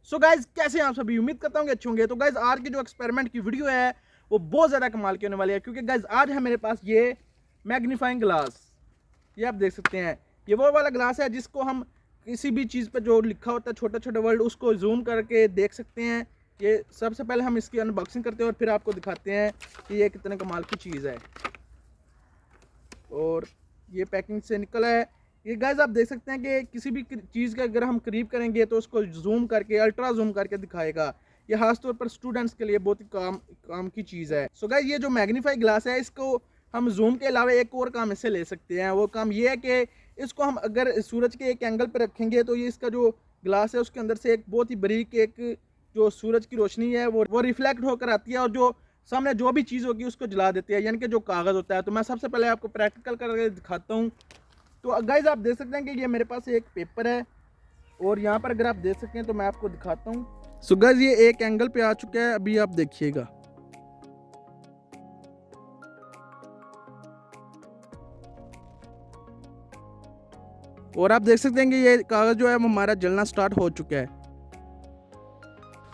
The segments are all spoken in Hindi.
सो गाइज कैसे हैं आप सभी, उम्मीद करता हूँ कि अच्छे होंगे। तो गाइज आज की जो एक्सपेरिमेंट की वीडियो है वो बहुत ज़्यादा कमाल की होने वाली है, क्योंकि गाइज आज है मेरे पास ये मैग्नीफाइंग ग्लास। ये आप देख सकते हैं, ये वो वाला ग्लास है जिसको हम किसी भी चीज़ पे जो लिखा होता है छोटे छोटे वर्ड उसको जूम करके देख सकते हैं। ये सबसे पहले हम इसकी अनबॉक्सिंग करते हैं और फिर आपको दिखाते हैं कि ये कितने कमाल की चीज़ है। और ये पैकिंग से निकला है। ये गाइस आप देख सकते हैं कि किसी भी चीज़ का अगर हम करीब करेंगे तो उसको जूम करके अल्ट्रा जूम करके दिखाएगा। ये खास तौर पर स्टूडेंट्स के लिए बहुत ही काम की चीज़ है। सो गाइस ये जो मैग्नीफाई ग्लास है इसको हम जूम के अलावा एक और काम इससे ले सकते हैं। वो काम ये है कि इसको हम अगर सूरज के एक एंगल पर रखेंगे तो ये इसका जो ग्लास है उसके अंदर से एक बहुत ही बारीक एक जो सूरज की रोशनी है वो रिफ्लेक्ट होकर आती है और जो सामने जो भी चीज़ होगी उसको जला देती है, यानी कि जो कागज़ होता है। तो मैं सबसे पहले आपको प्रैक्टिकल करके दिखाता हूँ। तो गाइज आप देख सकते हैं कि ये मेरे पास एक पेपर है और यहाँ पर अगर आप देख सकते हैं तो मैं आपको दिखाता हूँ। सो गाइज ये एक एंगल पे आ चुका है, अभी आप देखिएगा। और आप देख सकते हैं कि ये कागज़ जो है वो हमारा जलना स्टार्ट हो चुका है।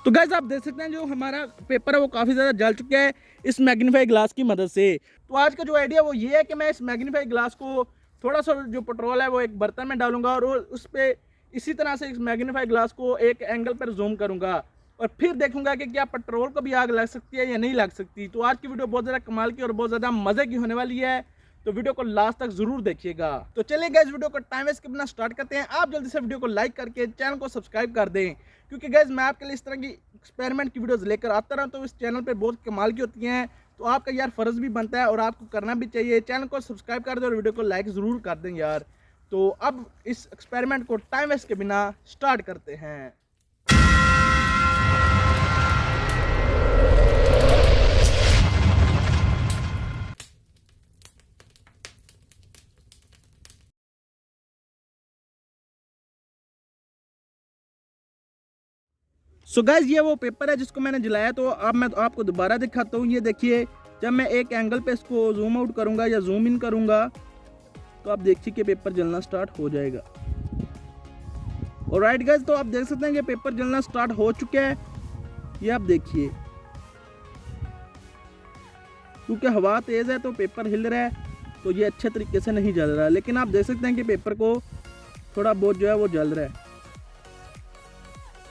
तो गाइस आप देख सकते हैं जो हमारा पेपर है वो काफ़ी ज़्यादा जल चुका है इस मैग्नीफाई ग्लास की मदद से। तो आज का जो आइडिया वो ये है कि मैं इस मैग्नीफाई ग्लास को थोड़ा सा जो पेट्रोल है वो एक बर्तन में डालूंगा और उस पर इसी तरह से इस मैग्नीफाई ग्लास को एक एंगल पर जूम करूंगा और फिर देखूंगा कि क्या पेट्रोल को भी आग लग सकती है या नहीं लग सकती। तो आज की वीडियो बहुत ज़्यादा कमाल की और बहुत ज़्यादा मज़े की होने वाली है, तो वीडियो को लास्ट तक जरूर देखिएगा। तो चलिए गाइस वीडियो को टाइम वेस्ट करना स्टार्ट करते हैं। आप जल्दी से वीडियो को लाइक करके चैनल को सब्सक्राइब कर दें, क्योंकि गाइस मैं आपके लिए इस तरह की एक्सपेरिमेंट की वीडियोस लेकर आता रहा तो इस चैनल पे बहुत कमाल की होती हैं। तो आपका यार फ़र्ज़ भी बनता है और आपको करना भी चाहिए। चैनल को सब्सक्राइब कर दें और वीडियो को लाइक ज़रूर कर दें यार। तो अब इस एक्सपेरिमेंट को टाइम वेस्ट के बिना स्टार्ट करते हैं। सो गाइस ये वो पेपर है जिसको मैंने जलाया। तो अब मैं आपको दोबारा दिखाता हूँ। ये देखिए, जब मैं एक एंगल पे इसको जूम आउट करूँगा या जूम इन करूँगा तो आप देखिए कि पेपर जलना स्टार्ट हो जाएगा। और राइट गाइस, तो आप देख सकते हैं कि पेपर जलना स्टार्ट हो चुका है। ये आप देखिए, क्योंकि हवा तेज़ है तो पेपर हिल रहा है, तो ये अच्छे तरीके से नहीं जल रहा है। लेकिन आप देख सकते हैं कि पेपर को थोड़ा बहुत जो है वो जल रहा है।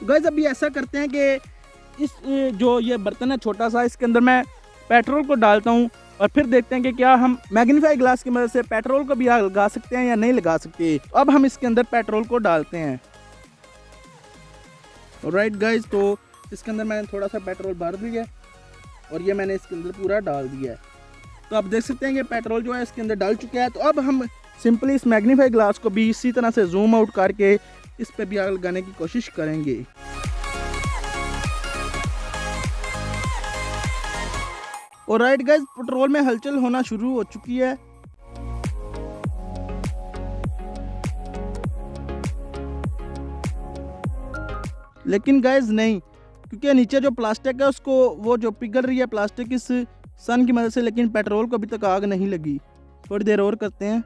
गाइस अभी ऐसा करते हैं कि इस जो ये बर्तन है छोटा सा, इसके अंदर मैं पेट्रोल को डालता हूँ और फिर देखते हैं कि क्या हम मैग्नीफाई ग्लास की मदद से पेट्रोल को भी आग लगा सकते हैं या नहीं लगा सकते। तो अब हम इसके अंदर पेट्रोल को डालते हैं। राइट गाइस, तो इसके अंदर मैंने थोड़ा सा पेट्रोल भर दिया और ये मैंने इसके अंदर पूरा डाल दिया है। तो आप देख सकते हैं कि पेट्रोल जो है इसके अंदर डाल चुका है। तो अब हम सिंपली इस मैग्नीफाई ग्लास को भी इसी तरह से जूम आउट करके इस पे भी आग लगाने की कोशिश करेंगे। और राइट गाइस, पेट्रोल में हलचल होना शुरू हो चुकी है। लेकिन गाइस नहीं, क्योंकि नीचे जो प्लास्टिक है उसको वो जो पिघल रही है प्लास्टिक इस सन की मदद से, लेकिन पेट्रोल को अभी तक आग नहीं लगी। थोड़ी देर और करते हैं।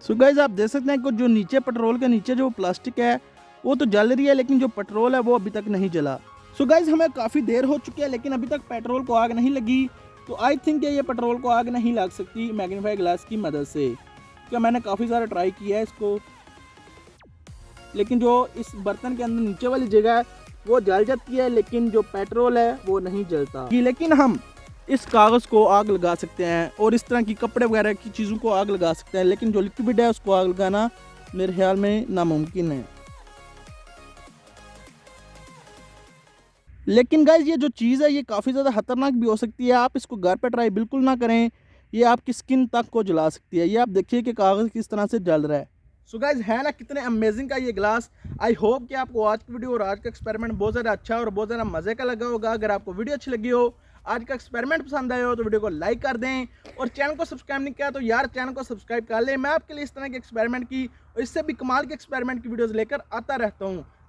सो गाइस आप देख सकते हैं कि जो नीचे पेट्रोल के नीचे जो प्लास्टिक है वो तो जल रही है, लेकिन जो पेट्रोल है वो अभी तक नहीं जला। सो गाइस हमें काफ़ी देर हो चुकी है लेकिन अभी तक पेट्रोल को आग नहीं लगी। तो आई थिंक ये पेट्रोल को आग नहीं लग सकती मैग्नीफाई ग्लास की मदद से, क्योंकि मैंने काफ़ी सारा ट्राई किया है इसको, लेकिन जो इस बर्तन के अंदर नीचे वाली जगह है वो जल जाती है, लेकिन जो पेट्रोल है वो नहीं जलता। लेकिन हम इस कागज़ को आग लगा सकते हैं और इस तरह की कपड़े वगैरह की चीज़ों को आग लगा सकते हैं, लेकिन जो लिक्विड है उसको आग लगाना मेरे ख्याल में नामुमकिन है। लेकिन गाइस ये जो चीज़ है ये काफ़ी ज़्यादा खतरनाक भी हो सकती है। आप इसको घर पे ट्राई बिल्कुल ना करें, ये आपकी स्किन तक को जला सकती है। ये आप देखिए कि कागज़ किस तरह से जल रहा है। सो गाइस है ना कितने अमेजिंग का ये ग्लास। आई होप कि आपको आज की वीडियो और आज का एक्सपेरिमेंट बहुत ज़्यादा अच्छा और बहुत ज़्यादा मज़े का लगा होगा। अगर आपको वीडियो अच्छी लगी हो, आज का एक्सपेरिमेंट पसंद आया हो तो वीडियो को लाइक कर दें और चैनल को सब्सक्राइब नहीं किया तो यार चैनल को सब्सक्राइब कर लें। मैं आपके लिए इस तरह के एक्सपेरिमेंट की और इससे भी कमाल के एक्सपेरिमेंट की वीडियोस लेकर आता रहता हूँ।